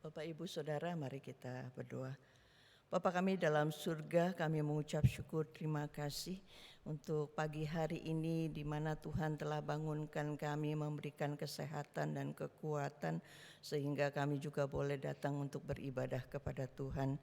Bapak, Ibu, Saudara, mari kita berdoa. Bapa kami dalam surga, kami mengucap syukur terima kasih untuk pagi hari ini di mana Tuhan telah bangunkan kami, memberikan kesehatan dan kekuatan sehingga kami juga boleh datang untuk beribadah kepada Tuhan.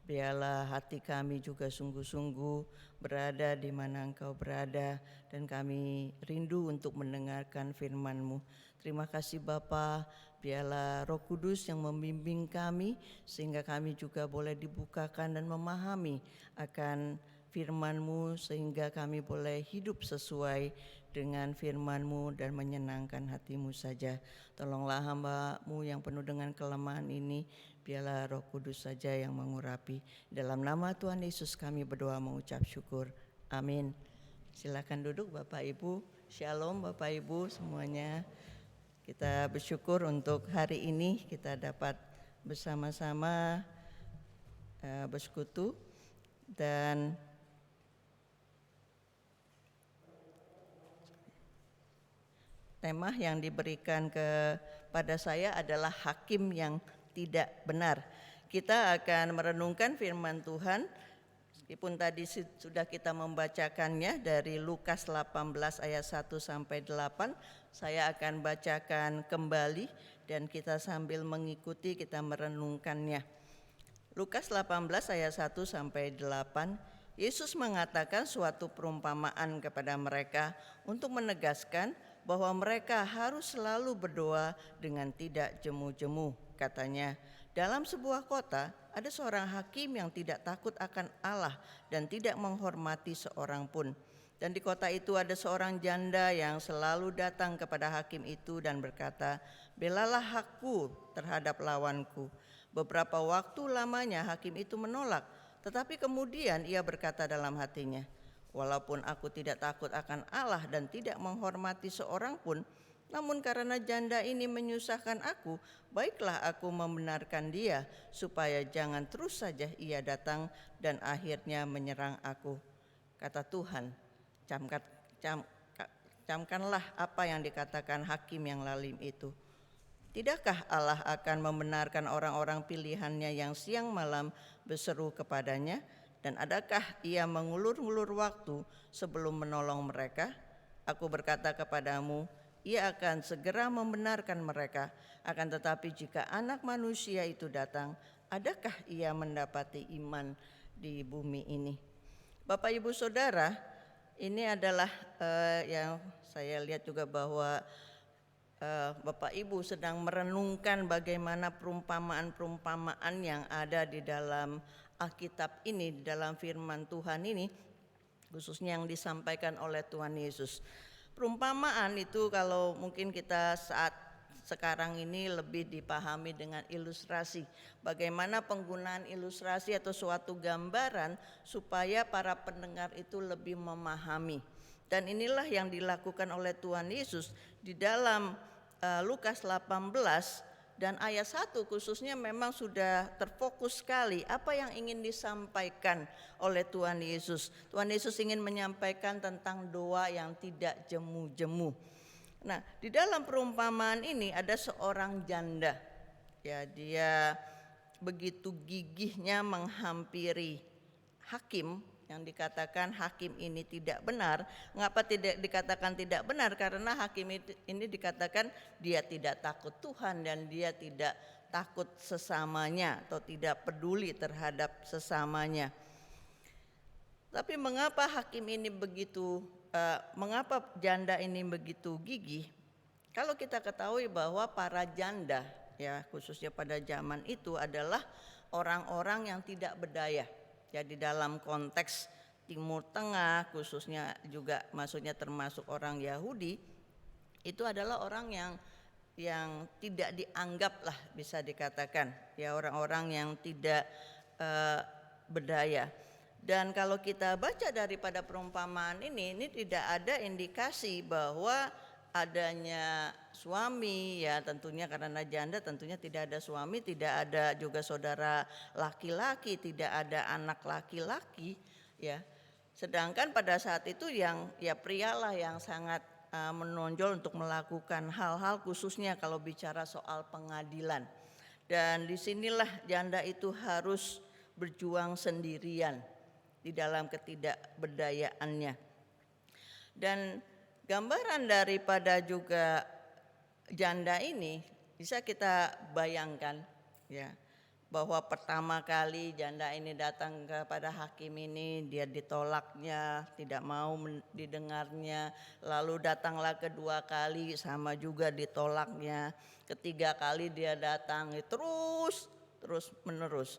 Biarlah hati kami juga sungguh-sungguh berada di mana Engkau berada dan kami rindu untuk mendengarkan firman-Mu. Terima kasih Bapa, biarlah Roh Kudus yang membimbing kami sehingga kami juga boleh dibukakan dan memahami akan firman-Mu sehingga kami boleh hidup sesuai dengan firman-Mu dan menyenangkan hati-Mu saja. Tolonglah hamba-Mu yang penuh dengan kelemahan ini, biarlah Roh Kudus saja yang mengurapi. Dalam nama Tuhan Yesus kami berdoa mengucap syukur. Amin. Silakan duduk Bapak Ibu. Shalom Bapak Ibu semuanya. Kita bersyukur untuk hari ini kita dapat bersama-sama bersekutu dan tema yang diberikan kepada saya adalah hakim yang tidak benar. Kita akan merenungkan firman Tuhan meskipun tadi sudah kita membacakannya dari Lukas 18 ayat 1 sampai 8. Saya akan bacakan kembali dan kita sambil mengikuti kita merenungkannya. Lukas 18 ayat 1 sampai 8. Yesus mengatakan suatu perumpamaan kepada mereka untuk menegaskan bahwa mereka harus selalu berdoa dengan tidak jemu-jemu. Katanya, dalam sebuah kota ada seorang hakim yang tidak takut akan Allah dan tidak menghormati seorang pun. Dan di kota itu ada seorang janda yang selalu datang kepada hakim itu dan berkata, belalah hakku terhadap lawanku. Beberapa waktu lamanya hakim itu menolak, tetapi kemudian ia berkata dalam hatinya, walaupun aku tidak takut akan Allah dan tidak menghormati seorang pun, namun karena janda ini menyusahkan aku, baiklah aku membenarkan dia supaya jangan terus saja ia datang dan akhirnya menyerang aku. Kata Tuhan, camkanlah apa yang dikatakan hakim yang lalim itu. Tidakkah Allah akan membenarkan orang-orang pilihannya yang siang malam berseru kepadanya? Dan adakah ia mengulur-ulur waktu sebelum menolong mereka? Aku berkata kepadamu, ia akan segera membenarkan mereka. Akan tetapi jika anak manusia itu datang, adakah ia mendapati iman di bumi ini? Bapak Ibu Saudara, ini adalah yang saya lihat juga bahwa Bapak Ibu sedang merenungkan bagaimana perumpamaan-perumpamaan yang ada di dalam Alkitab ini, di dalam firman Tuhan ini, khususnya yang disampaikan oleh Tuhan Yesus. Perumpamaan itu kalau mungkin kita saat sekarang ini lebih dipahami dengan ilustrasi. Bagaimana penggunaan ilustrasi atau suatu gambaran supaya para pendengar itu lebih memahami. Dan inilah yang dilakukan oleh Tuhan Yesus di dalam Lukas 18 dan ayat 1 khususnya memang sudah terfokus sekali apa yang ingin disampaikan oleh Tuhan Yesus. Tuhan Yesus ingin menyampaikan tentang doa yang tidak jemu-jemu. Nah, di dalam perumpamaan ini ada seorang janda. Ya, dia begitu gigihnya menghampiri hakim yang dikatakan hakim ini tidak benar. Mengapa tidak dikatakan tidak benar? Karena hakim ini dikatakan dia tidak takut Tuhan dan dia tidak takut sesamanya atau tidak peduli terhadap sesamanya. Tapi mengapa hakim ini mengapa janda ini begitu gigih? Kalau kita ketahui bahwa para janda, ya khususnya pada zaman itu adalah orang-orang yang tidak berdaya. Jadi dalam konteks Timur Tengah khususnya juga maksudnya termasuk orang Yahudi, itu adalah orang yang tidak dianggap lah bisa dikatakan ya orang-orang yang tidak berdaya. Dan kalau kita baca daripada perumpamaan ini tidak ada indikasi bahwa adanya suami, ya tentunya karena janda tentunya tidak ada suami, tidak ada juga saudara laki-laki, tidak ada anak laki-laki, ya. Sedangkan pada saat itu yang ya prialah yang sangat menonjol untuk melakukan hal-hal khususnya kalau bicara soal pengadilan. Dan disinilah janda itu harus berjuang sendirian di dalam ketidakberdayaannya. Dan gambaran daripada juga janda ini bisa kita bayangkan ya, bahwa pertama kali janda ini datang kepada hakim ini, dia ditolaknya, tidak mau didengarnya. Lalu datanglah kedua kali, sama juga ditolaknya. Ketiga kali dia datang, terus menerus.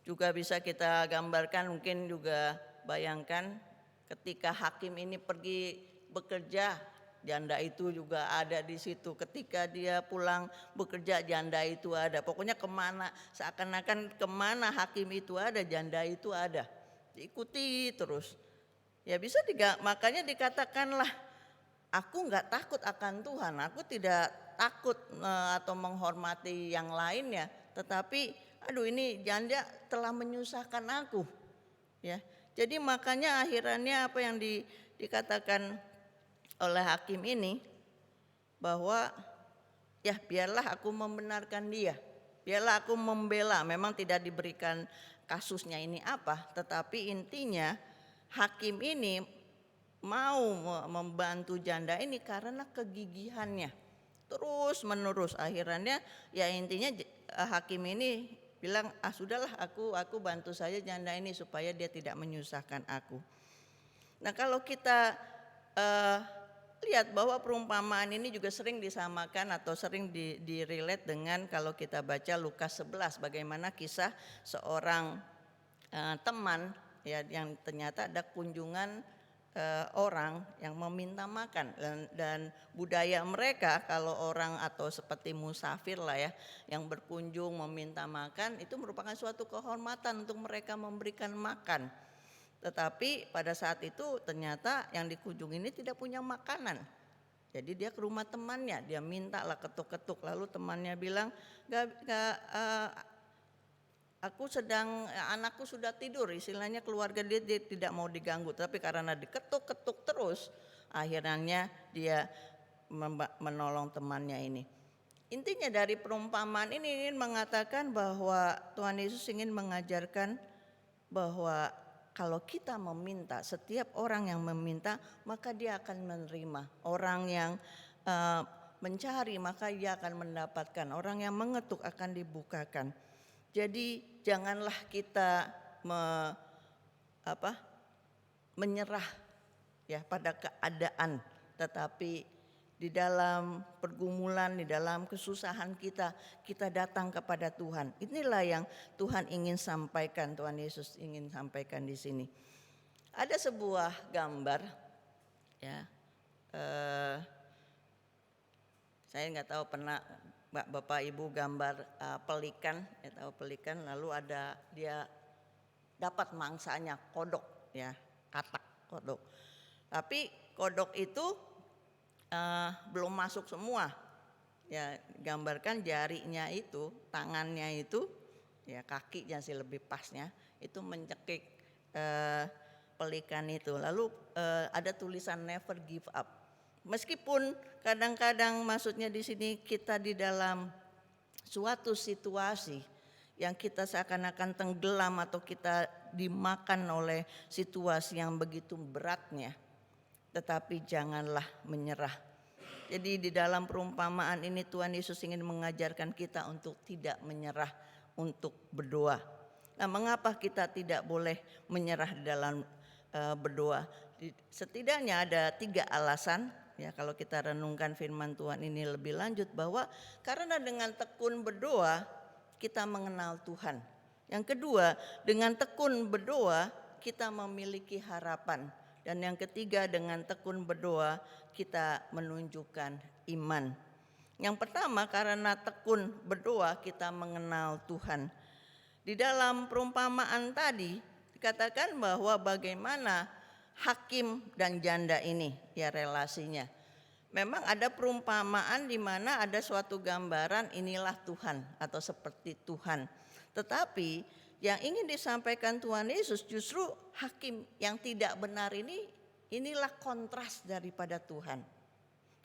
Juga bisa kita gambarkan, mungkin juga bayangkan ketika hakim ini pergi bekerja, janda itu juga ada di situ. Ketika dia pulang bekerja, janda itu ada. Pokoknya kemana, seakan-akan kemana hakim itu ada, janda itu ada. Diikuti terus. Ya bisa makanya dikatakanlah, aku nggak takut akan Tuhan. Aku tidak takut atau menghormati yang lainnya. Tetapi aduh, ini janda telah menyusahkan aku. Ya, jadi makanya akhirnya apa yang dikatakan oleh hakim ini, bahwa ya biarlah aku membenarkan dia, biarlah aku membela. Memang tidak diberikan kasusnya ini apa, tetapi intinya hakim ini mau membantu janda ini karena kegigihannya terus menerus. Akhirnya ya intinya hakim ini bilang, sudahlah aku bantu saja janda ini supaya dia tidak menyusahkan aku. Nah, kalau kita lihat bahwa perumpamaan ini juga sering disamakan atau sering direlate dengan kalau kita baca Lukas 11, bagaimana kisah seorang teman ya, yang ternyata ada kunjungan orang yang meminta makan, dan budaya mereka kalau orang atau seperti musafir lah ya, yang berkunjung meminta makan itu merupakan suatu kehormatan untuk mereka memberikan makan. Tetapi pada saat itu ternyata yang dikunjungi ini tidak punya makanan. Jadi dia ke rumah temannya, dia minta lah, ketuk-ketuk. Lalu temannya bilang, anakku sudah tidur. Istilahnya keluarga dia tidak mau diganggu. Tapi karena diketuk-ketuk terus, akhirnya dia menolong temannya ini. Intinya dari perumpamaan ini ingin mengatakan bahwa Tuhan Yesus ingin mengajarkan bahwa kalau kita meminta, setiap orang yang meminta maka dia akan menerima. Orang yang mencari maka dia akan mendapatkan. Orang yang mengetuk akan dibukakan. Jadi janganlah kita menyerah ya pada keadaan, tetapi di dalam pergumulan, di dalam kesusahan kita datang kepada Tuhan. Inilah yang Tuhan ingin sampaikan, Tuhan Yesus ingin sampaikan di sini. Ada sebuah gambar, ya, saya nggak tahu pernah Bapak Ibu gambar pelikan, ya tahu pelikan, lalu ada dia dapat mangsanya kodok, ya, katak kodok. Tapi kodok itu belum masuk semua, ya, gambarkan jarinya itu, tangannya itu, ya kakinya sih lebih pasnya, itu mencekik pelikan itu. Lalu ada tulisan never give up. Meskipun kadang-kadang maksudnya di sini kita di dalam suatu situasi yang kita seakan-akan tenggelam atau kita dimakan oleh situasi yang begitu beratnya, tetapi janganlah menyerah. Jadi di dalam perumpamaan ini Tuhan Yesus ingin mengajarkan kita untuk tidak menyerah, untuk berdoa. Nah, mengapa kita tidak boleh menyerah di dalam berdoa? Setidaknya ada 3 alasan. Ya, kalau kita renungkan firman Tuhan ini lebih lanjut, bahwa karena dengan tekun berdoa kita mengenal Tuhan. Yang kedua, dengan tekun berdoa kita memiliki harapan. Dan yang ketiga, dengan tekun berdoa kita menunjukkan iman. Yang pertama, karena tekun berdoa kita mengenal Tuhan. Di dalam perumpamaan tadi dikatakan bahwa bagaimana hakim dan janda ini, ya, relasinya. Memang ada perumpamaan di mana ada suatu gambaran inilah Tuhan atau seperti Tuhan. Tetapi yang ingin disampaikan Tuhan Yesus justru hakim yang tidak benar ini, inilah kontras daripada Tuhan.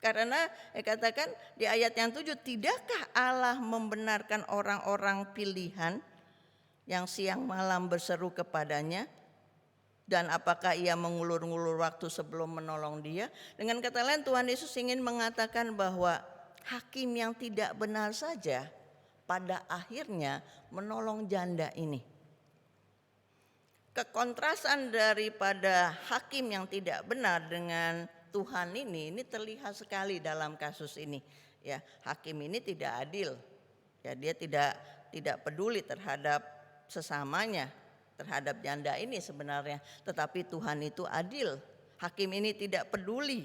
Karena katakan di ayat yang 7, tidakkah Allah membenarkan orang-orang pilihan yang siang malam berseru kepadanya? Dan apakah ia mengulur-ngulur waktu sebelum menolong dia? Dengan kata lain, Tuhan Yesus ingin mengatakan bahwa hakim yang tidak benar saja pada akhirnya menolong janda ini. Kekontrasan daripada hakim yang tidak benar dengan Tuhan ini terlihat sekali dalam kasus ini. Ya, hakim ini tidak adil. Ya, dia tidak peduli terhadap sesamanya, terhadap janda ini sebenarnya. Tetapi Tuhan itu adil. Hakim ini tidak peduli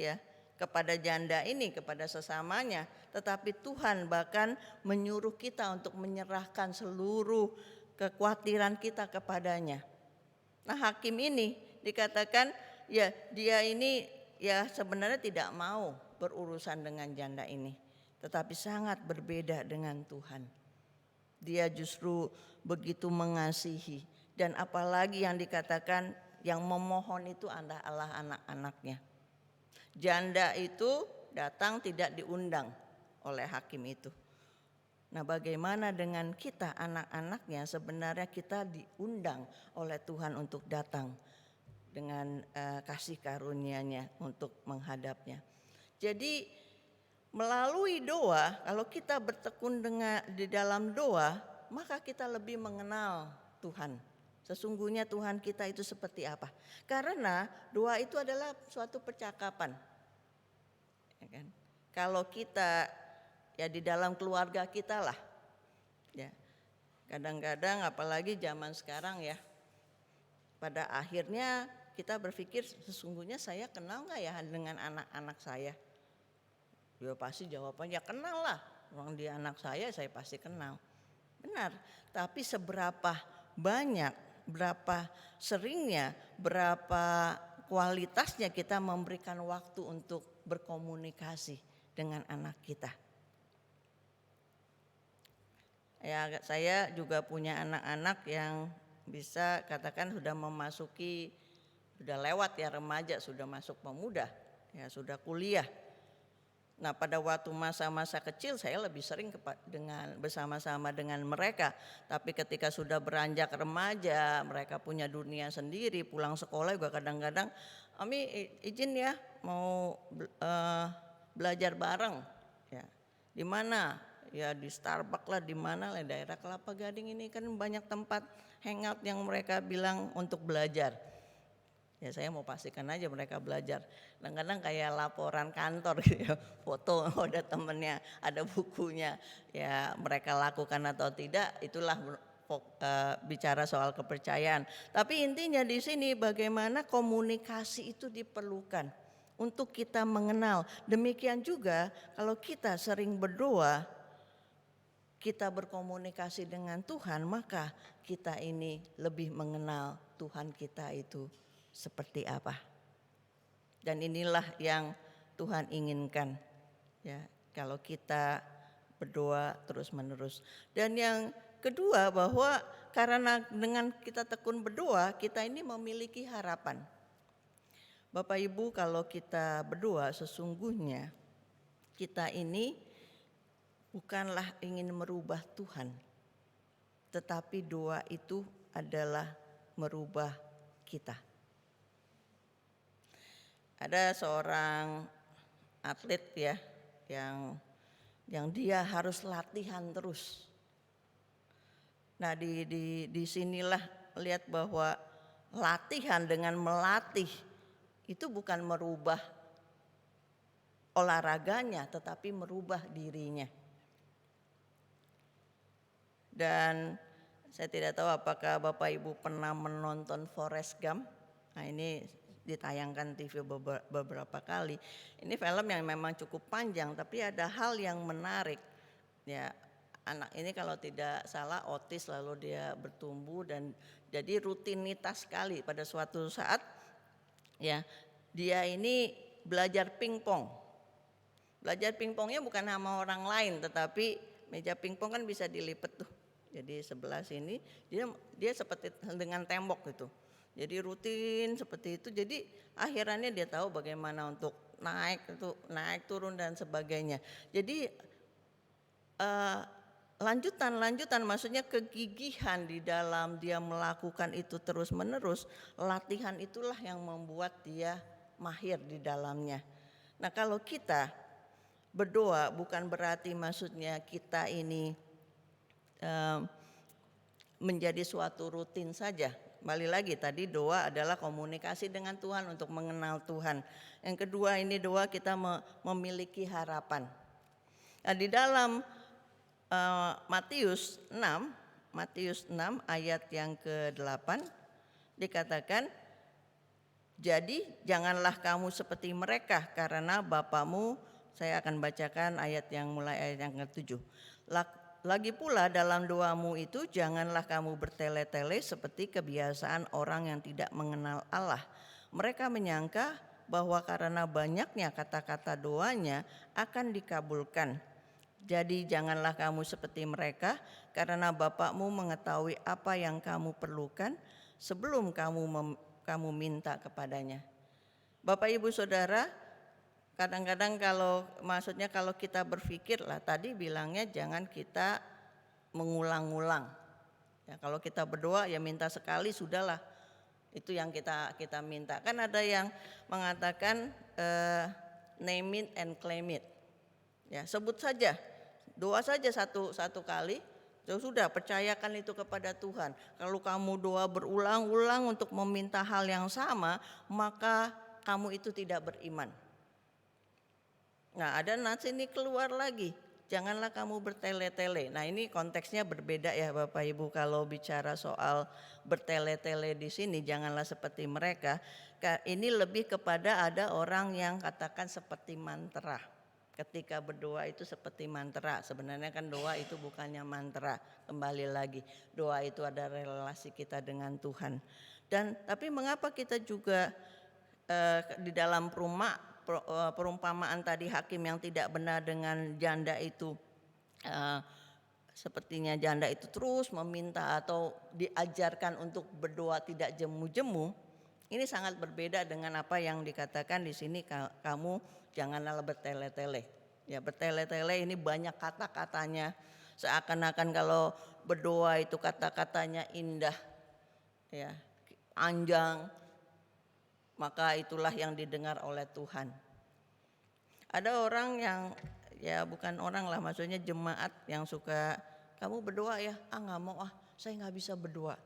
ya kepada janda ini, kepada sesamanya. Tetapi Tuhan bahkan menyuruh kita untuk menyerahkan seluruh kekhawatiran kita kepadanya. Nah, hakim ini dikatakan ya dia ini ya sebenarnya tidak mau berurusan dengan janda ini, tetapi sangat berbeda dengan Tuhan. Dia justru begitu mengasihi, dan apalagi yang dikatakan yang memohon itu adalah anak-anaknya. Janda itu datang tidak diundang oleh hakim itu. Nah, bagaimana dengan kita anak-anaknya? Sebenarnya kita diundang oleh Tuhan untuk datang dengan kasih karunia-Nya untuk menghadapnya. Jadi melalui doa, kalau kita bertekun di dalam doa, maka kita lebih mengenal Tuhan. Sesungguhnya Tuhan kita itu seperti apa? Karena doa itu adalah suatu percakapan. Ya kan? Kalau kita ya di dalam keluarga kita lah, ya kadang-kadang apalagi zaman sekarang ya, pada akhirnya kita berpikir sesungguhnya saya kenal nggak ya dengan anak-anak saya? Ya pasti jawabannya kenal lah, orang dia anak saya pasti kenal. Benar, tapi seberapa banyak, berapa seringnya, berapa kualitasnya kita memberikan waktu untuk berkomunikasi dengan anak kita. Ya, saya juga punya anak-anak yang bisa katakan sudah memasuki, sudah lewat ya remaja, sudah masuk pemuda, ya sudah kuliah. Nah, pada waktu masa-masa kecil saya lebih sering bersama-sama dengan mereka. Tapi ketika sudah beranjak remaja, mereka punya dunia sendiri, pulang sekolah juga kadang-kadang, Ami izin ya mau belajar bareng. Ya, di mana? Ya di Starbucks lah, di mana lah, daerah Kelapa Gading ini kan banyak tempat hangout yang mereka bilang untuk belajar. Ya saya mau pastikan aja mereka belajar. Kadang-kadang kayak laporan kantor gitu ya, foto ada temennya, ada bukunya. Ya mereka lakukan atau tidak, itulah bicara soal kepercayaan. Tapi intinya di sini bagaimana komunikasi itu diperlukan untuk kita mengenal. Demikian juga kalau kita sering berdoa, kita berkomunikasi dengan Tuhan, maka kita ini lebih mengenal Tuhan kita itu seperti apa. Dan inilah yang Tuhan inginkan ya, kalau kita berdoa terus-menerus. Dan yang kedua, bahwa karena dengan kita tekun berdoa, kita ini memiliki harapan. Bapak Ibu, kalau kita berdoa sesungguhnya kita ini bukanlah ingin merubah Tuhan, tetapi doa itu adalah merubah kita. Ada seorang atlet ya yang dia harus latihan terus. Nah di sinilah lihat bahwa latihan dengan melatih itu bukan merubah olahraganya, tetapi merubah dirinya. Dan saya tidak tahu apakah Bapak Ibu pernah menonton Forrest Gump. Nah ini ditayangkan TV beberapa kali. Ini film yang memang cukup panjang, tapi ada hal yang menarik. Ya, anak ini kalau tidak salah otis, lalu dia bertumbuh dan jadi rutinitas sekali pada suatu saat ya dia ini belajar pingpong. Belajar pingpongnya bukan sama orang lain, tetapi meja pingpong kan bisa dilipat tuh. Jadi sebelah sini dia seperti dengan tembok gitu. Jadi rutin seperti itu. Jadi akhirnya dia tahu bagaimana untuk naik turun dan sebagainya. Jadi lanjutan maksudnya kegigihan di dalam dia melakukan itu terus menerus, latihan itulah yang membuat dia mahir di dalamnya. Nah, kalau kita berdoa bukan berarti maksudnya kita ini menjadi suatu rutin saja. Kembali lagi tadi doa adalah komunikasi dengan Tuhan untuk mengenal Tuhan. Yang kedua ini doa kita memiliki harapan. Nah, di dalam Matius 6 ayat yang ke-8 dikatakan, jadi janganlah kamu seperti mereka karena Bapamu, saya akan bacakan ayat yang mulai ayat yang ke-7. Lagi pula dalam doamu itu janganlah kamu bertele-tele seperti kebiasaan orang yang tidak mengenal Allah. Mereka menyangka bahwa karena banyaknya kata-kata doanya akan dikabulkan. Jadi janganlah kamu seperti mereka karena Bapakmu mengetahui apa yang kamu perlukan sebelum kamu minta kepadanya. Bapak Ibu Saudara, kadang-kadang kalau kita berpikir lah, tadi bilangnya jangan kita mengulang-ulang. Ya, kalau kita berdoa ya minta sekali sudahlah. Itu yang kita minta. Kan ada yang mengatakan name it and claim it. Ya, sebut saja. Doa saja satu kali. Sudah percayakan itu kepada Tuhan. Kalau kamu doa berulang-ulang untuk meminta hal yang sama, maka kamu itu tidak beriman. Nah, ada nats ini keluar lagi. Janganlah kamu bertele-tele. Nah, ini konteksnya berbeda ya Bapak Ibu. Kalau bicara soal bertele-tele di sini, janganlah seperti mereka. Ini lebih kepada ada orang yang katakan seperti mantra. Ketika berdoa itu seperti mantra. Sebenarnya kan doa itu bukannya mantra. Kembali lagi, doa itu ada relasi kita dengan Tuhan. Tapi mengapa kita juga di dalam perumpamaan tadi hakim yang tidak benar dengan janda itu, sepertinya janda itu terus meminta atau diajarkan untuk berdoa tidak jemu-jemu. Ini sangat berbeda dengan apa yang dikatakan di sini, kamu janganlah bertele-tele. Ya, bertele-tele ini banyak kata-katanya, seakan-akan kalau berdoa itu kata-katanya indah, ya, panjang, maka itulah yang didengar oleh Tuhan. Ada orang yang, ya bukan orang lah, maksudnya jemaat yang suka, kamu berdoa ya, nggak mau saya nggak bisa berdoa.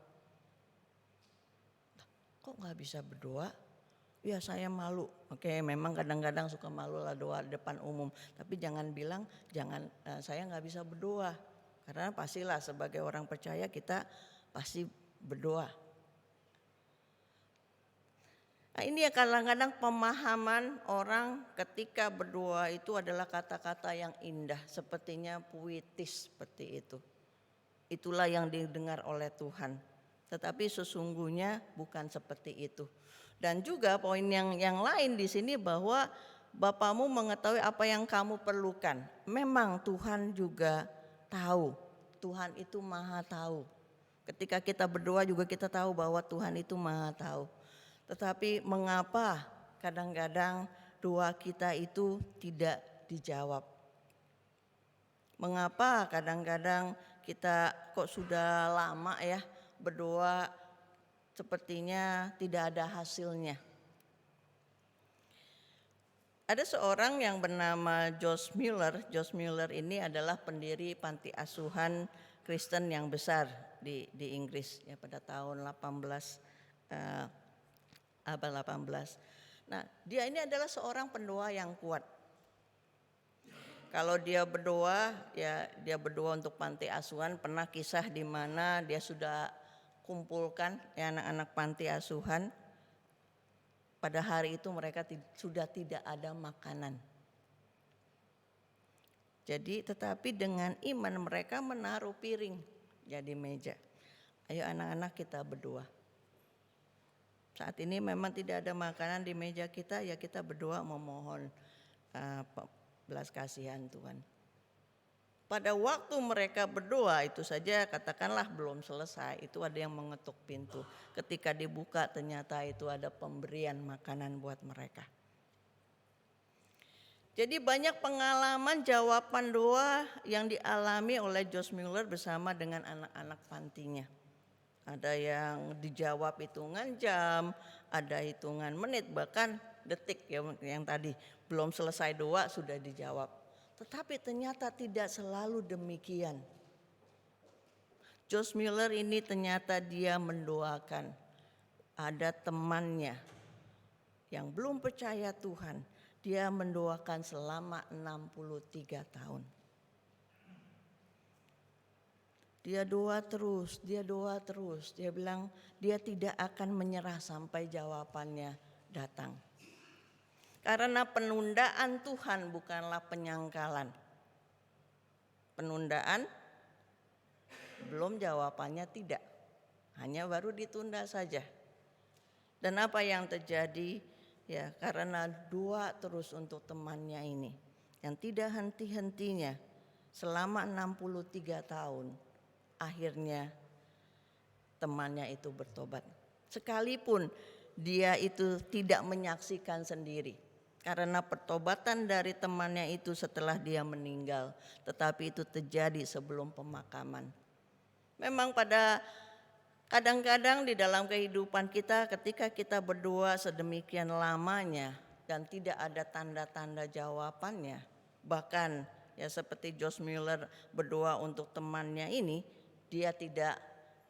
Kok nggak bisa berdoa? Ya saya malu. Oke, memang kadang-kadang suka malu lah doa di depan umum. Tapi jangan bilang saya nggak bisa berdoa. Karena pastilah sebagai orang percaya kita pasti berdoa. Nah, ini ya kadang-kadang pemahaman orang ketika berdoa itu adalah kata-kata yang indah, sepertinya puitis seperti itu. Itulah yang didengar oleh Tuhan. Tetapi sesungguhnya bukan seperti itu. Dan juga poin yang lain di sini bahwa Bapamu mengetahui apa yang kamu perlukan. Memang Tuhan juga tahu. Tuhan itu maha tahu. Ketika kita berdoa juga kita tahu bahwa Tuhan itu maha tahu. Tetapi mengapa kadang-kadang doa kita itu tidak dijawab? Mengapa kadang-kadang kita kok sudah lama ya berdoa sepertinya tidak ada hasilnya? Ada seorang yang bernama Josh Mueller. Josh Mueller ini adalah pendiri panti asuhan Kristen yang besar di Inggris ya pada tahun abad 18. Nah, dia ini adalah seorang pendoa yang kuat. Kalau dia berdoa, ya dia berdoa untuk panti asuhan. Pernah kisah di mana dia sudah kumpulkan ya anak-anak panti asuhan. Pada hari itu mereka sudah tidak ada makanan. Jadi tetapi dengan iman mereka menaruh piring jadi meja. Ayo anak-anak kita berdoa. Saat ini memang tidak ada makanan di meja kita, ya kita berdoa memohon belas kasihan Tuhan. Pada waktu mereka berdoa itu saja katakanlah belum selesai, itu ada yang mengetuk pintu. Ketika dibuka ternyata itu ada pemberian makanan buat mereka. Jadi banyak pengalaman jawaban doa yang dialami oleh Joyce Meyer bersama dengan anak-anak pantinya. Ada yang dijawab hitungan jam, ada hitungan menit, bahkan detik yang tadi belum selesai doa sudah dijawab. Tetapi ternyata tidak selalu demikian. Joyce Meyer ini ternyata dia mendoakan ada temannya yang belum percaya Tuhan. Dia mendoakan selama 63 tahun. Dia doa terus. Dia bilang dia tidak akan menyerah sampai jawabannya datang. Karena penundaan Tuhan bukanlah penyangkalan. Penundaan belum jawabannya tidak. Hanya baru ditunda saja. Dan apa yang terjadi? Ya, karena doa terus untuk temannya ini yang tidak henti-hentinya selama 63 tahun. Akhirnya temannya itu bertobat. Sekalipun dia itu tidak menyaksikan sendiri. Karena pertobatan dari temannya itu setelah dia meninggal. Tetapi itu terjadi sebelum pemakaman. Memang pada kadang-kadang di dalam kehidupan kita ketika kita berdoa sedemikian lamanya dan tidak ada tanda-tanda jawabannya. Bahkan ya seperti Joyce Meyer berdoa untuk temannya ini, dia tidak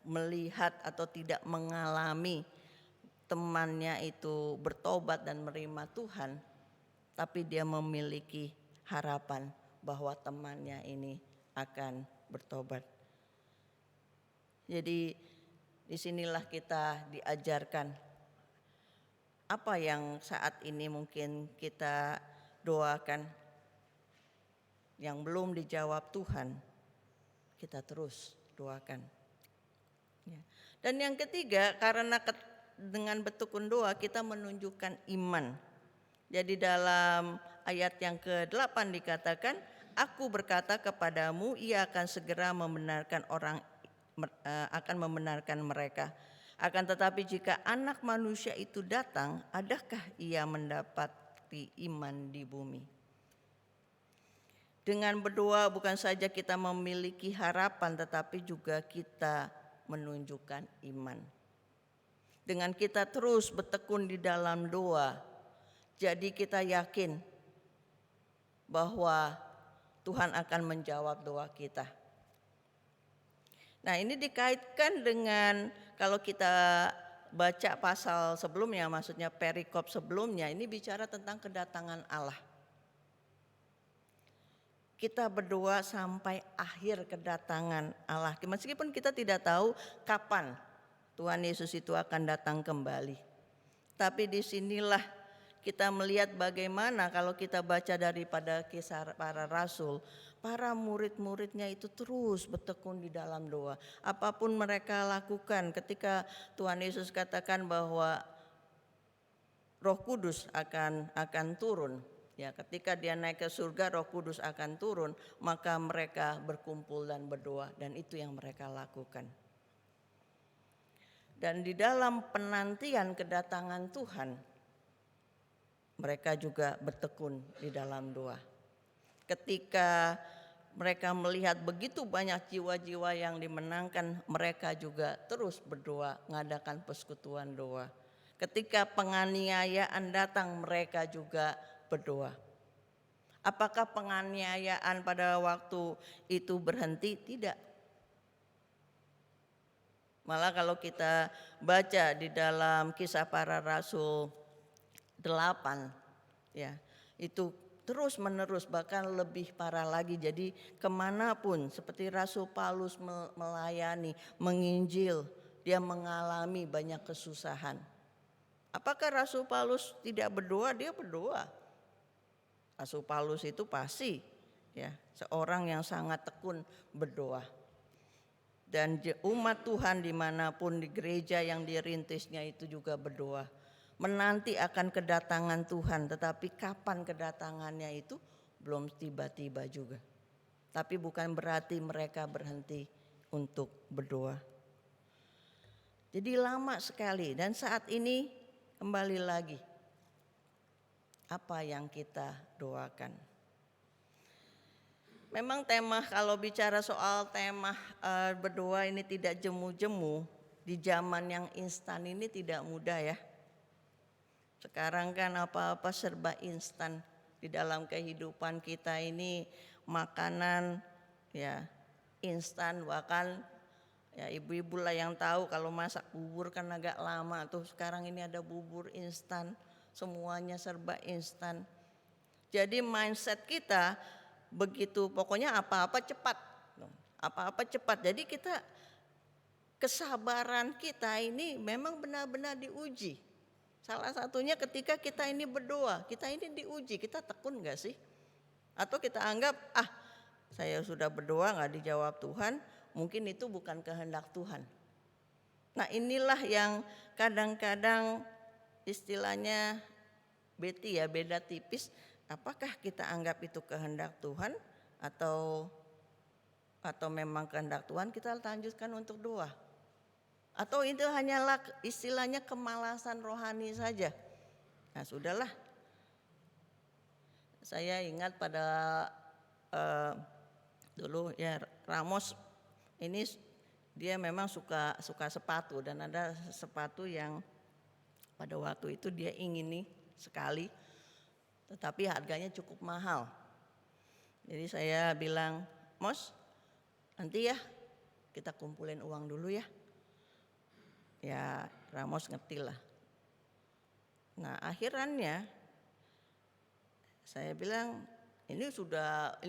melihat atau tidak mengalami temannya itu bertobat dan menerima Tuhan. Tapi dia memiliki harapan bahwa temannya ini akan bertobat. Jadi disinilah kita diajarkan apa yang saat ini mungkin kita doakan yang belum dijawab Tuhan, kita terus doakan. Ya. Dan yang ketiga, karena dengan bertekun doa kita menunjukkan iman. Jadi dalam ayat yang ke-8 dikatakan, aku berkata kepadamu, ia akan segera membenarkan mereka. Akan tetapi jika anak manusia itu datang, adakah ia mendapati iman di bumi? Dengan berdoa bukan saja kita memiliki harapan, tetapi juga kita menunjukkan iman. Dengan kita terus bertekun di dalam doa, jadi kita yakin bahwa Tuhan akan menjawab doa kita. Nah, ini dikaitkan dengan kalau kita baca pasal sebelumnya, maksudnya perikop sebelumnya, ini bicara tentang kedatangan Allah. Kita berdoa sampai akhir kedatangan Allah. Meskipun kita tidak tahu kapan Tuhan Yesus itu akan datang kembali. Tapi disinilah kita melihat bagaimana kalau kita baca daripada kisah para rasul, para murid-muridnya itu terus bertekun di dalam doa. Apapun mereka lakukan ketika Tuhan Yesus katakan bahwa Roh Kudus akan turun. Ya, ketika dia naik ke surga, Roh Kudus akan turun, maka mereka berkumpul dan berdoa, dan itu yang mereka lakukan. Dan di dalam penantian kedatangan Tuhan, mereka juga bertekun di dalam doa. Ketika mereka melihat begitu banyak jiwa-jiwa yang dimenangkan, mereka juga terus berdoa, mengadakan persekutuan doa. Ketika penganiayaan datang, mereka juga berdoa. Apakah penganiayaan pada waktu itu berhenti? Tidak. Malah kalau kita baca di dalam Kisah Para Rasul 8, ya, itu terus menerus, bahkan lebih parah lagi. Jadi kemanapun seperti Rasul Paulus melayani, menginjil, dia mengalami banyak kesusahan. Apakah Rasul Paulus tidak berdoa? Dia berdoa. Rasul Paulus itu pasti ya seorang yang sangat tekun berdoa. Dan umat Tuhan dimanapun di gereja yang dirintisnya itu juga berdoa. Menanti akan kedatangan Tuhan, tetapi kapan kedatangannya itu belum tiba-tiba juga. Tapi bukan berarti mereka berhenti untuk berdoa. Jadi lama sekali, dan saat ini kembali lagi apa yang kita doakan. Memang tema, kalau bicara soal tema berdoa ini tidak jemu-jemu, di zaman yang instan ini tidak mudah ya. Sekarang kan apa-apa serba instan di dalam kehidupan kita ini, makanan ya instan, bahkan ya ibu-ibu lah yang tahu kalau masak bubur kan agak lama tuh. Sekarang ini ada bubur instan, semuanya serba instan. Jadi mindset kita begitu, pokoknya apa-apa cepat. Apa-apa cepat. Jadi kita, kesabaran kita ini memang benar-benar diuji. Salah satunya ketika kita ini berdoa, kita ini diuji, kita tekun gak sih? Atau kita anggap, saya sudah berdoa gak dijawab Tuhan, mungkin itu bukan kehendak Tuhan. Nah inilah yang kadang-kadang istilahnya Betty ya, beda tipis. Apakah kita anggap itu kehendak Tuhan atau memang kehendak Tuhan kita lanjutkan untuk doa? Atau itu hanyalah istilahnya kemalasan rohani saja? Nah sudahlah. Saya ingat pada dulu ya Ramos ini dia memang suka sepatu, dan ada sepatu yang pada waktu itu dia ingini sekali, tetapi harganya cukup mahal. Jadi saya bilang, Mos, nanti ya kita kumpulin uang dulu ya. Ya Ramos ngerti lah. Nah akhirannya saya bilang, ini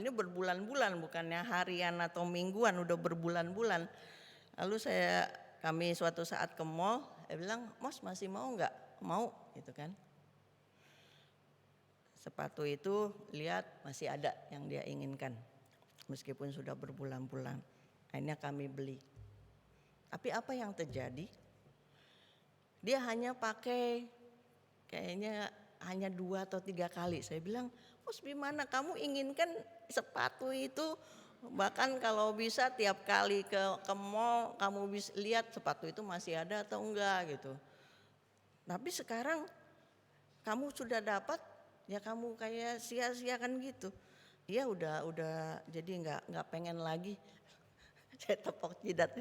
berbulan-bulan, bukannya harian atau mingguan, udah berbulan-bulan. Lalu kami suatu saat ke mall, saya bilang, Mos masih mau nggak? Mau gitu kan. Sepatu itu lihat masih ada yang dia inginkan, meskipun sudah berbulan-bulan. Akhirnya kami beli. Tapi apa yang terjadi? Dia hanya pakai kayaknya hanya 2 atau 3 kali. Saya bilang, Mas gimana kamu inginkan sepatu itu, bahkan kalau bisa tiap kali ke mall kamu bisa lihat sepatu itu masih ada atau enggak gitu. Tapi sekarang kamu sudah dapat, ya kamu kayak sia-siakan gitu. Ya udah jadi nggak pengen lagi. Saya tepok jidat,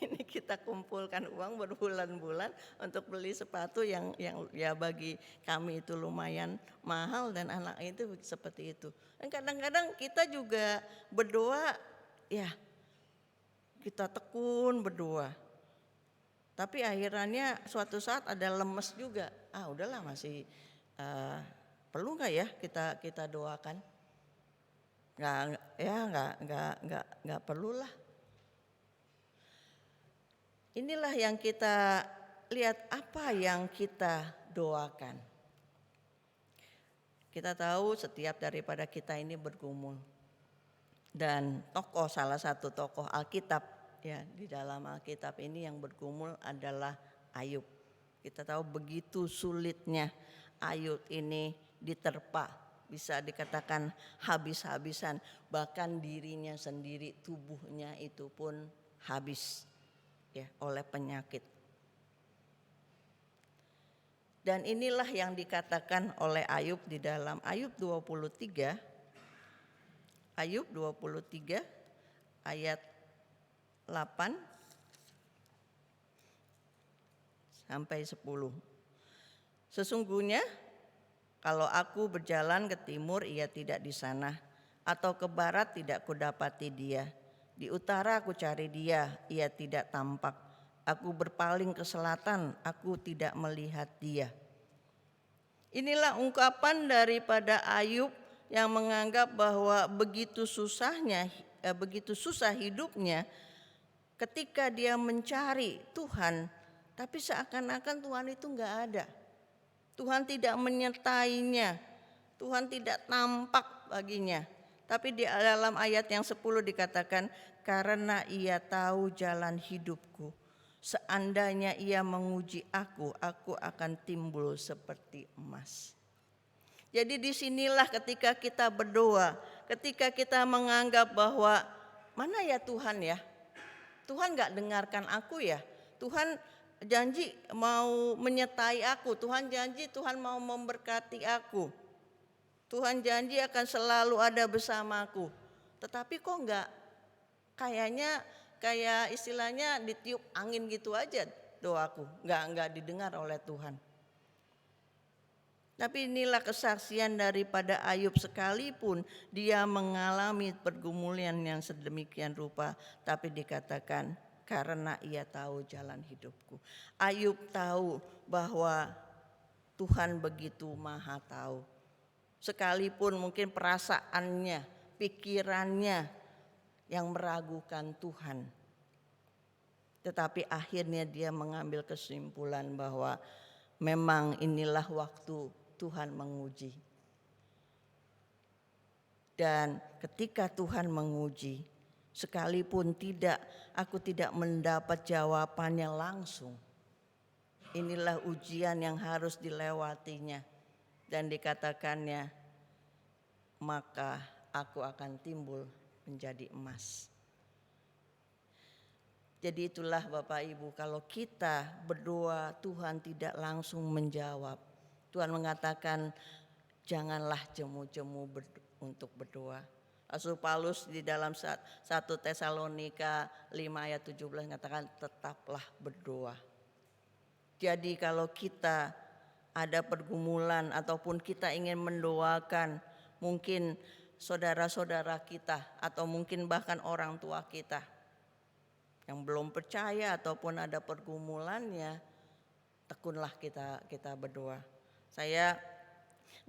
ini kita kumpulkan uang berbulan-bulan untuk beli sepatu yang ya bagi kami itu lumayan mahal, dan anak itu seperti itu. Dan kadang-kadang kita juga berdoa, ya kita tekun berdoa. Tapi akhirnya suatu saat ada lemes juga. Udahlah masih perlu nggak ya kita doakan? Nggak perlulah. Inilah yang kita lihat, apa yang kita doakan. Kita tahu setiap daripada kita ini bergumul. Dan salah satu tokoh Alkitab ya, di dalam Alkitab ini yang bergumul adalah Ayub. Kita tahu begitu sulitnya Ayub ini diterpa, bisa dikatakan habis-habisan, bahkan dirinya sendiri, tubuhnya itu pun habis ya oleh penyakit. Dan inilah yang dikatakan oleh Ayub di dalam Ayub 23 ayat 8 sampai 10. Sesungguhnya kalau aku berjalan ke timur, ia tidak di sana, atau ke barat, tidak kudapati dia. Di utara aku cari dia, ia tidak tampak. Aku berpaling ke selatan, aku tidak melihat dia. Inilah ungkapan daripada Ayub yang menganggap bahwa begitu susah hidupnya ketika dia mencari Tuhan, tapi seakan-akan Tuhan itu enggak ada. Tuhan tidak menyertainya, Tuhan tidak tampak baginya. Tapi di dalam ayat yang 10 dikatakan, karena ia tahu jalan hidupku, seandainya ia menguji aku akan timbul seperti emas. Jadi disinilah ketika kita berdoa, ketika kita menganggap bahwa mana ya Tuhan ya, Tuhan gak dengarkan aku ya, Tuhan janji mau menyertai aku, Tuhan janji Tuhan mau memberkati aku. Tuhan janji akan selalu ada bersamaku. Tetapi kok enggak, kayaknya kayak istilahnya ditiup angin gitu aja doaku, enggak didengar oleh Tuhan. Tapi inilah kesaksian daripada Ayub, sekalipun dia mengalami pergumulan yang sedemikian rupa, tapi dikatakan karena ia tahu jalan hidupku. Ayub tahu bahwa Tuhan begitu maha tahu. Sekalipun mungkin perasaannya, pikirannya yang meragukan Tuhan. Tetapi akhirnya dia mengambil kesimpulan bahwa memang inilah waktu Tuhan menguji. Dan ketika Tuhan menguji, sekalipun aku tidak mendapat jawabannya langsung, inilah ujian yang harus dilewatinya. Dan dikatakannya, maka aku akan timbul menjadi emas. Jadi itulah Bapak Ibu, kalau kita berdoa Tuhan tidak langsung menjawab. Tuhan mengatakan janganlah jemu-jemu untuk berdoa. Rasul Paulus di dalam 1 Tesalonika 5 ayat 17 mengatakan tetaplah berdoa. Jadi kalau kita ada pergumulan ataupun kita ingin mendoakan mungkin saudara-saudara kita atau mungkin bahkan orang tua kita yang belum percaya ataupun ada pergumulannya, tekunlah kita berdoa. Saya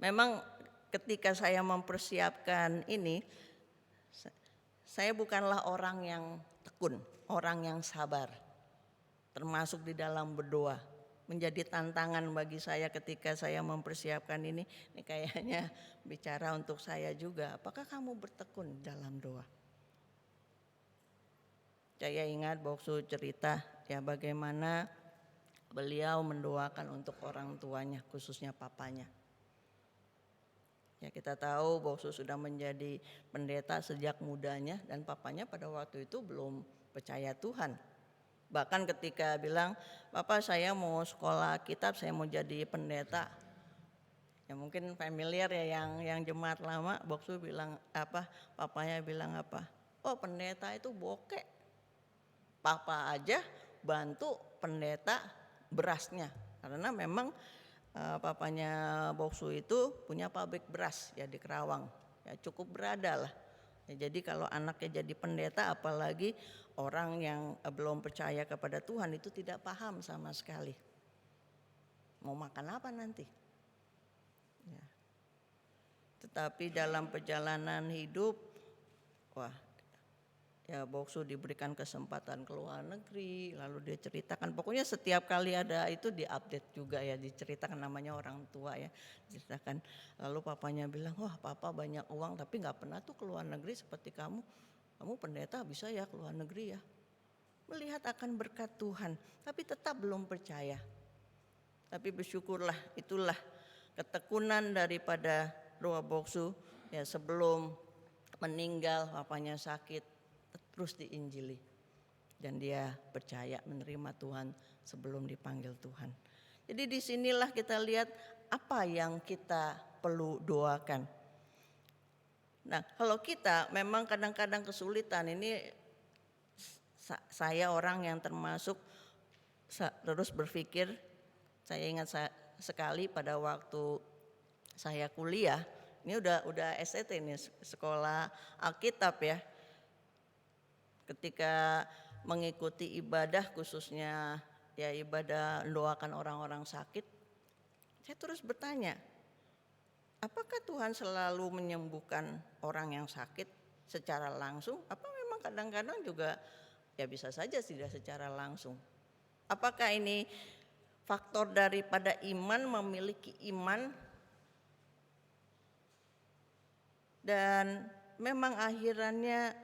memang ketika saya mempersiapkan ini, saya bukanlah orang yang tekun, orang yang sabar, termasuk di dalam berdoa. Menjadi tantangan bagi saya ketika saya mempersiapkan ini kayaknya bicara untuk saya juga. Apakah kamu bertekun dalam doa? Saya ingat Boksu cerita ya bagaimana beliau mendoakan untuk orang tuanya, khususnya papanya. Ya kita tahu Boksu sudah menjadi pendeta sejak mudanya dan papanya pada waktu itu belum percaya Tuhan. Bahkan ketika bilang, Bapak saya mau sekolah kitab, saya mau jadi pendeta. Ya mungkin familiar ya yang jemaat lama, Boksu bilang apa, papanya bilang apa? Oh pendeta itu bokek. Papa aja bantu pendeta berasnya. Karena memang papanya Boksu itu punya pabrik beras ya di Kerawang. Ya cukup berada lah. Ya, jadi kalau anaknya jadi pendeta apalagi orang yang belum percaya kepada Tuhan itu tidak paham sama sekali. Mau makan apa nanti? Ya. Tetapi dalam perjalanan hidup, ya Boksu diberikan kesempatan ke luar negeri, lalu dia ceritakan, pokoknya setiap kali ada itu diupdate juga ya, diceritakan, namanya orang tua ya, diceritakan. Lalu papanya bilang, wah papa banyak uang tapi gak pernah tuh ke luar negeri seperti kamu pendeta bisa ya ke luar negeri ya. Melihat akan berkat Tuhan, tapi tetap belum percaya. Tapi bersyukurlah, itulah ketekunan daripada doa Boksu ya, sebelum meninggal papanya sakit terus diinjili dan dia percaya menerima Tuhan sebelum dipanggil Tuhan. Jadi disinilah kita lihat apa yang kita perlu doakan. Nah kalau kita memang kadang-kadang kesulitan, ini saya orang yang termasuk terus berpikir, saya ingat sekali pada waktu saya kuliah, ini udah SET ini sekolah Alkitab ya. Ketika mengikuti ibadah khususnya ya ibadah mendoakan orang-orang sakit, saya terus bertanya, apakah Tuhan selalu menyembuhkan orang yang sakit secara langsung? Apa memang kadang-kadang juga ya bisa saja tidak secara langsung? Apakah ini faktor daripada iman, memiliki iman, dan memang akhirannya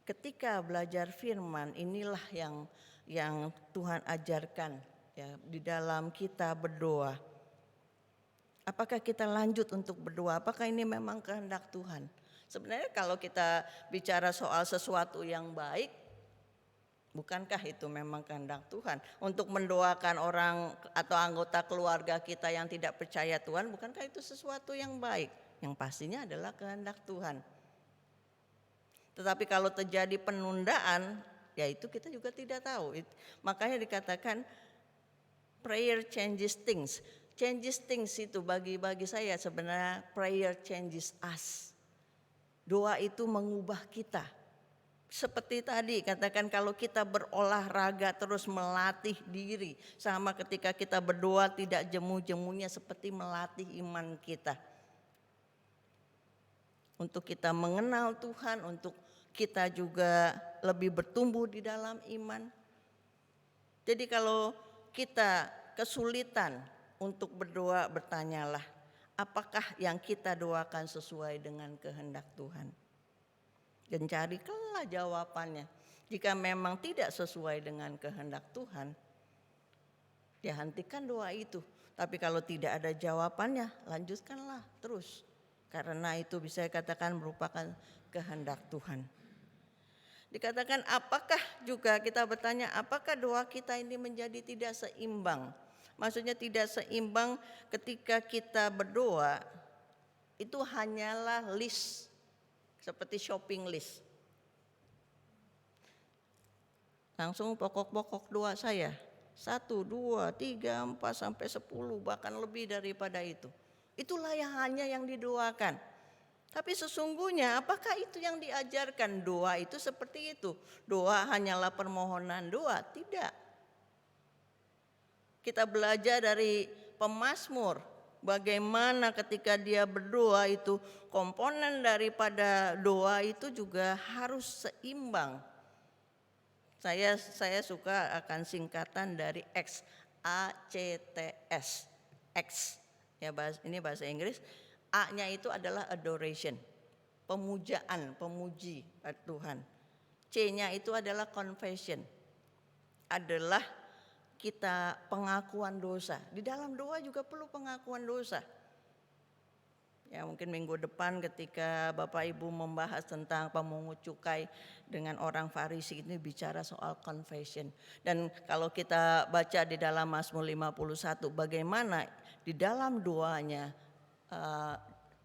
ketika belajar firman inilah yang Tuhan ajarkan ya di dalam kita berdoa. Apakah kita lanjut untuk berdoa? Apakah ini memang kehendak Tuhan? Sebenarnya kalau kita bicara soal sesuatu yang baik, Bukankah itu memang kehendak Tuhan? Untuk mendoakan orang atau anggota keluarga kita yang tidak percaya Tuhan, bukankah itu sesuatu yang baik? Yang pastinya adalah kehendak Tuhan. Tetapi kalau terjadi penundaan, ya itu kita juga tidak tahu. Makanya dikatakan prayer changes things. Changes things itu bagi saya sebenarnya prayer changes us. Doa itu mengubah kita. Seperti tadi katakan kalau kita berolahraga terus melatih diri, sama ketika kita berdoa tidak jemu-jemunya seperti melatih iman kita. Untuk kita mengenal Tuhan, untuk kita juga lebih bertumbuh di dalam iman. Jadi kalau kita kesulitan untuk berdoa, bertanyalah, apakah yang kita doakan sesuai dengan kehendak Tuhan? Dan carikanlah jawabannya. Jika memang tidak sesuai dengan kehendak Tuhan, ya hentikan doa itu. Tapi kalau tidak ada jawabannya, lanjutkanlah terus. Karena itu bisa dikatakan merupakan kehendak Tuhan. Dikatakan apakah juga kita bertanya, apakah doa kita ini menjadi tidak seimbang? Maksudnya tidak seimbang ketika kita berdoa, itu hanyalah list. Seperti shopping list. Langsung pokok-pokok doa saya. 1, 2, 3, 4, sampai 10, bahkan lebih daripada itu. Itulah yang hanya yang didoakan. Tapi sesungguhnya apakah itu yang diajarkan? Doa itu seperti itu. Doa hanyalah permohonan doa. Tidak. Kita belajar dari pemazmur. Bagaimana ketika dia berdoa itu komponen daripada doa itu juga harus seimbang. Saya suka akan singkatan dari X, ACTS, X. Ya ini bahasa Inggris. A-nya itu adalah adoration, pemujaan, pemuji Tuhan. C-nya itu adalah confession, adalah kita pengakuan dosa. Di dalam doa juga perlu pengakuan dosa. Ya mungkin minggu depan ketika Bapak Ibu membahas tentang pemungut cukai dengan orang Farisi, ini bicara soal confession. Dan kalau kita baca di dalam Mazmur 51 bagaimana di dalam doanya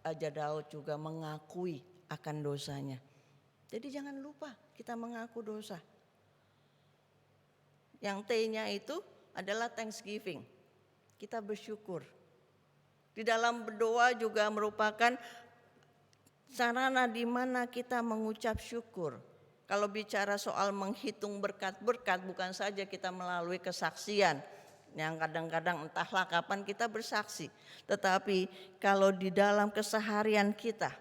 Raja Daud juga mengakui akan dosanya. Jadi jangan lupa kita mengaku dosa. Yang T-nya itu adalah thanksgiving. Kita bersyukur. Di dalam berdoa juga merupakan sarana di mana kita mengucap syukur. Kalau bicara soal menghitung berkat-berkat, bukan saja kita melalui kesaksian yang kadang-kadang entahlah kapan kita bersaksi, tetapi kalau di dalam keseharian kita,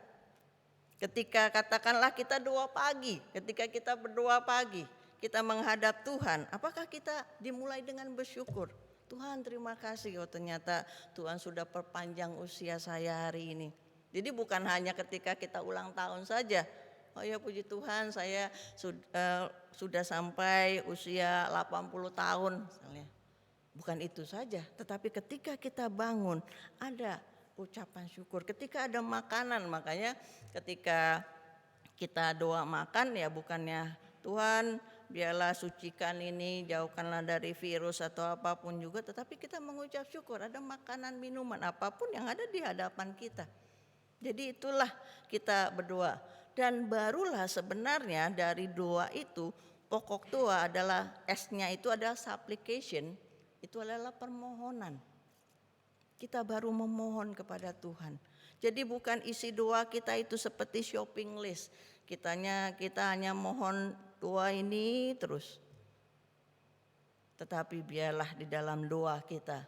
ketika katakanlah kita doa pagi, ketika kita berdoa pagi, kita menghadap Tuhan, apakah kita dimulai dengan bersyukur? Tuhan terima kasih, oh ternyata Tuhan sudah perpanjang usia saya hari ini. Jadi bukan hanya ketika kita ulang tahun saja, oh ya puji Tuhan saya sudah sampai usia 80 tahun misalnya. Bukan itu saja, tetapi ketika kita bangun ada ucapan syukur. Ketika ada makanan, makanya ketika kita doa makan ya bukannya Tuhan biarlah sucikan ini, jauhkanlah dari virus atau apapun juga, tetapi kita mengucap syukur ada makanan, minuman, apapun yang ada di hadapan kita. Jadi itulah kita berdoa. Dan barulah sebenarnya dari doa itu, pokok doa adalah S-nya itu adalah supplication, itu adalah permohonan. Kita baru memohon kepada Tuhan. Jadi bukan isi doa kita itu seperti shopping list. Kita hanya mohon doa ini terus. Tetapi biarlah di dalam doa kita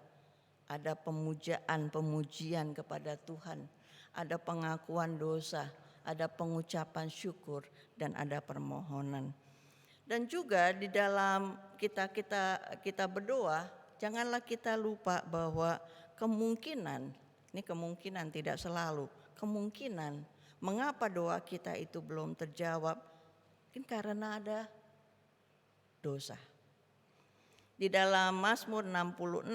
ada pemujaan, pemujian kepada Tuhan. Ada pengakuan dosa, ada pengucapan syukur, dan ada permohonan. Dan juga di dalam kita berdoa, janganlah kita lupa bahwa kemungkinan, ini kemungkinan tidak selalu, kemungkinan mengapa doa kita itu belum terjawab, mungkin karena ada dosa. Di dalam Mazmur 66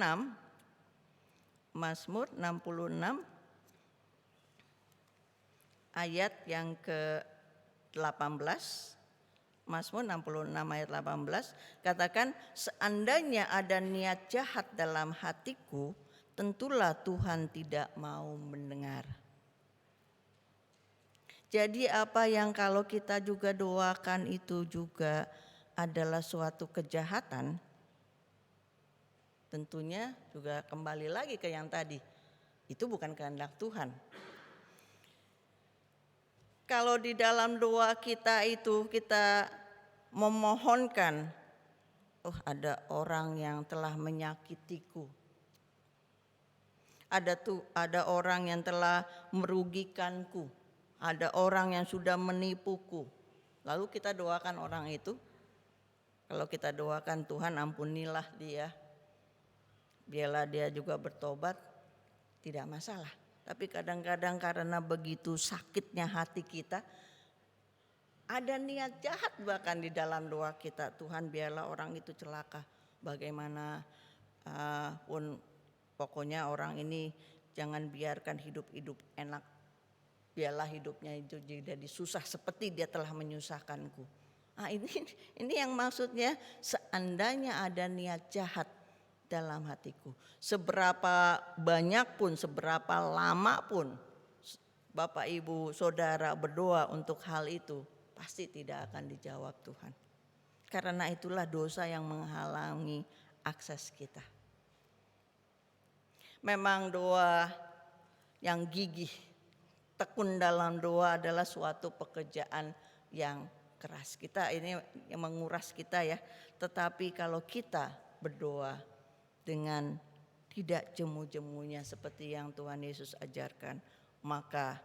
ayat yang ke-18 Mazmur 66 ayat 18 katakan, seandainya ada niat jahat dalam hatiku, tentulah Tuhan tidak mau mendengar. Jadi apa yang kalau kita juga doakan itu juga adalah suatu kejahatan, tentunya juga kembali lagi ke yang tadi, itu bukan kehendak Tuhan. Kalau di dalam doa kita itu kita memohonkan, oh ada orang yang telah menyakitiku, ada orang yang telah merugikanku, ada orang yang sudah menipuku. Lalu kita doakan orang itu. Kalau kita doakan, Tuhan ampunilah dia, biarlah dia juga bertobat, tidak masalah. Tapi kadang-kadang karena begitu sakitnya hati kita, ada niat jahat bahkan di dalam doa kita. Tuhan biarlah orang itu celaka. Bagaimana pun pokoknya orang ini jangan biarkan hidup enak. Biarlah hidupnya itu jadi susah seperti dia telah menyusahkanku. Nah, ini yang maksudnya seandainya ada niat jahat dalam hatiku. Seberapa banyak pun, seberapa lama pun Bapak Ibu Saudara berdoa untuk hal itu, pasti tidak akan dijawab Tuhan. Karena itulah dosa yang menghalangi akses kita. Memang doa yang gigih, tekun dalam doa adalah suatu pekerjaan yang keras. Kita ini yang menguras kita ya. Tetapi kalau kita berdoa dengan tidak jemu-jemunya seperti yang Tuhan Yesus ajarkan, maka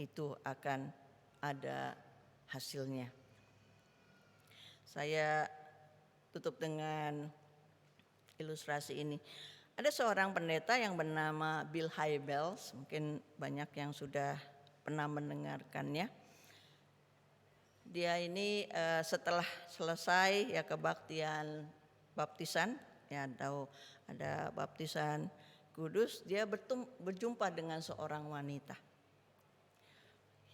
itu akan ada hasilnya. Saya tutup dengan ilustrasi ini. Ada seorang pendeta yang bernama Bill Hybels, mungkin banyak yang sudah pernah mendengarkannya. Dia ini setelah selesai ya kebaktian baptisan, ya ada baptisan kudus, dia berjumpa dengan seorang wanita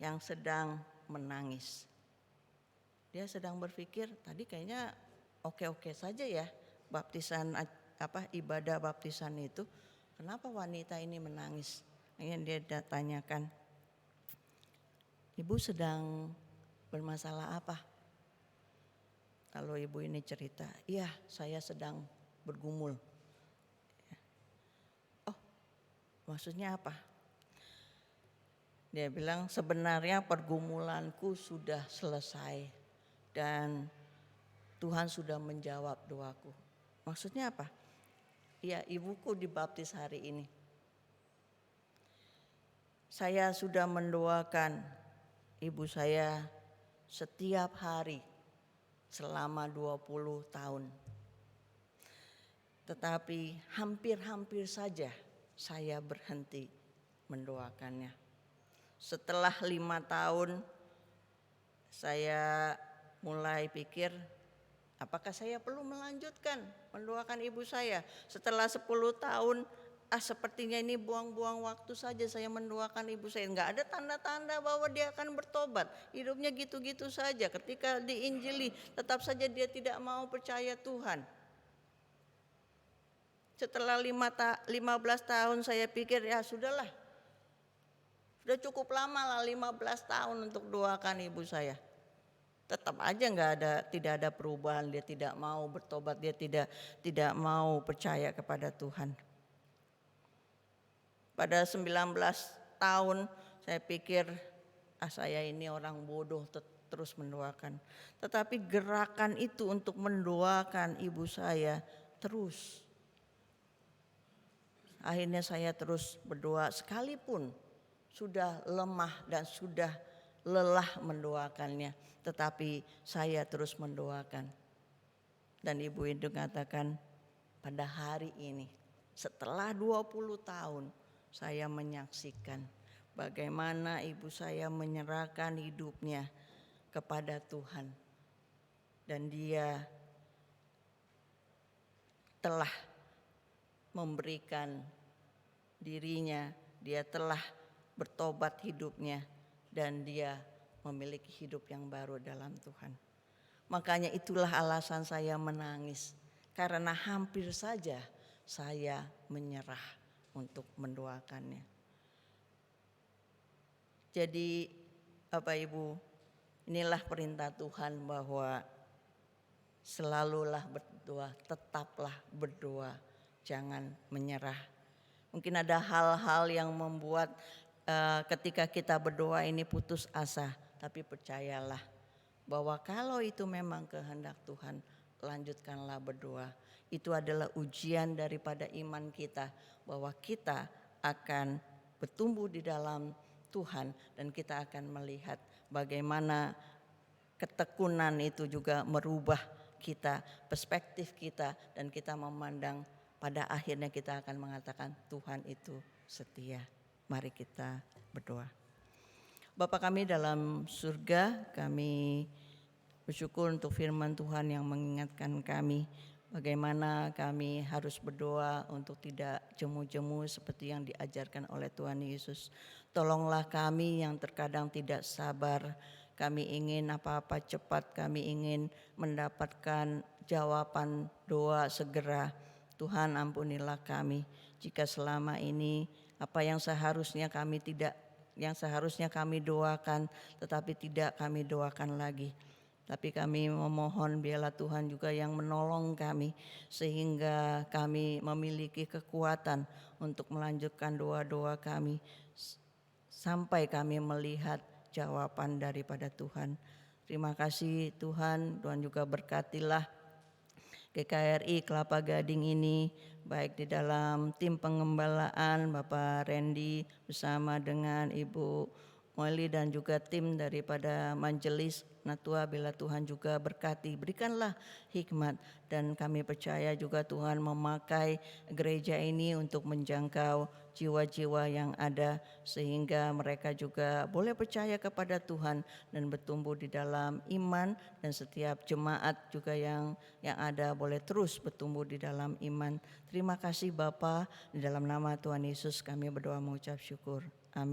yang sedang menangis. Dia sedang berpikir, tadi kayaknya oke-oke saja ya baptisan ibadah baptisan itu, kenapa wanita ini menangis? Akhirnya dia tanyakan, ibu sedang bermasalah apa? Lalu ibu ini cerita, iya saya sedang bergumul. Oh, maksudnya apa? Dia bilang sebenarnya pergumulanku sudah selesai dan Tuhan sudah menjawab doaku. Maksudnya apa? Ya, ibuku dibaptis hari ini. Saya sudah mendoakan ibu saya setiap hari selama 20 tahun. Tetapi hampir-hampir saja saya berhenti mendoakannya. Setelah 5 tahun saya mulai pikir, apakah saya perlu melanjutkan mendoakan ibu saya? Setelah 10 tahun, sepertinya ini buang-buang waktu saja saya mendoakan ibu saya. Enggak ada tanda-tanda bahwa dia akan bertobat. Hidupnya gitu-gitu saja. Ketika diinjili, tetap saja dia tidak mau percaya Tuhan. Setelah 15 tahun saya pikir, ya sudahlah. Sudah cukup lama lah 15 tahun untuk doakan ibu saya. Tetap aja tidak ada perubahan, dia tidak mau bertobat, dia tidak mau percaya kepada Tuhan. Pada 19 tahun saya pikir saya ini orang bodoh terus mendoakan. Tetapi gerakan itu untuk mendoakan ibu saya terus. Akhirnya saya terus berdoa sekalipun sudah lemah dan sudah lelah mendoakannya, tetapi saya terus mendoakan. Dan ibu itu katakan, pada hari ini setelah 20 tahun saya menyaksikan bagaimana ibu saya menyerahkan hidupnya kepada Tuhan. Dan dia telah memberikan dirinya, dia telah bertobat hidupnya, dan dia memiliki hidup yang baru dalam Tuhan. Makanya itulah alasan saya menangis, karena hampir saja saya menyerah untuk mendoakannya. Jadi Bapak Ibu, inilah perintah Tuhan bahwa selalulah berdoa, tetaplah berdoa, jangan menyerah. Mungkin ada hal-hal yang membuat ketika kita berdoa ini putus asa, tapi percayalah bahwa kalau itu memang kehendak Tuhan, lanjutkanlah berdoa. Itu adalah ujian daripada iman kita, bahwa kita akan bertumbuh di dalam Tuhan dan kita akan melihat bagaimana ketekunan itu juga merubah kita, perspektif kita, dan kita memandang pada akhirnya kita akan mengatakan Tuhan itu setia. Mari kita berdoa. Bapa kami dalam surga, kami bersyukur untuk firman Tuhan yang mengingatkan kami bagaimana kami harus berdoa untuk tidak jemu-jemu seperti yang diajarkan oleh Tuhan Yesus. Tolonglah kami yang terkadang tidak sabar, kami ingin apa-apa cepat, kami ingin mendapatkan jawaban doa segera. Tuhan ampunilah kami jika selama ini apa yang seharusnya kami doakan tetapi tidak kami doakan lagi. Tapi kami memohon biarlah Tuhan juga yang menolong kami sehingga kami memiliki kekuatan untuk melanjutkan doa-doa kami sampai kami melihat jawaban daripada Tuhan. Terima kasih Tuhan, Tuhan juga berkatilah GKRI Kelapa Gading ini, baik di dalam tim pengembalaan Bapak Randy bersama dengan Ibu Molly dan juga tim daripada majelis Natua, bila Tuhan juga berkati, berikanlah hikmat, dan kami percaya juga Tuhan memakai gereja ini untuk menjangkau jiwa-jiwa yang ada sehingga mereka juga boleh percaya kepada Tuhan dan bertumbuh di dalam iman, dan setiap jemaat juga yang ada boleh terus bertumbuh di dalam iman. Terima kasih Bapa, di dalam nama Tuhan Yesus kami berdoa mengucap syukur. Amin.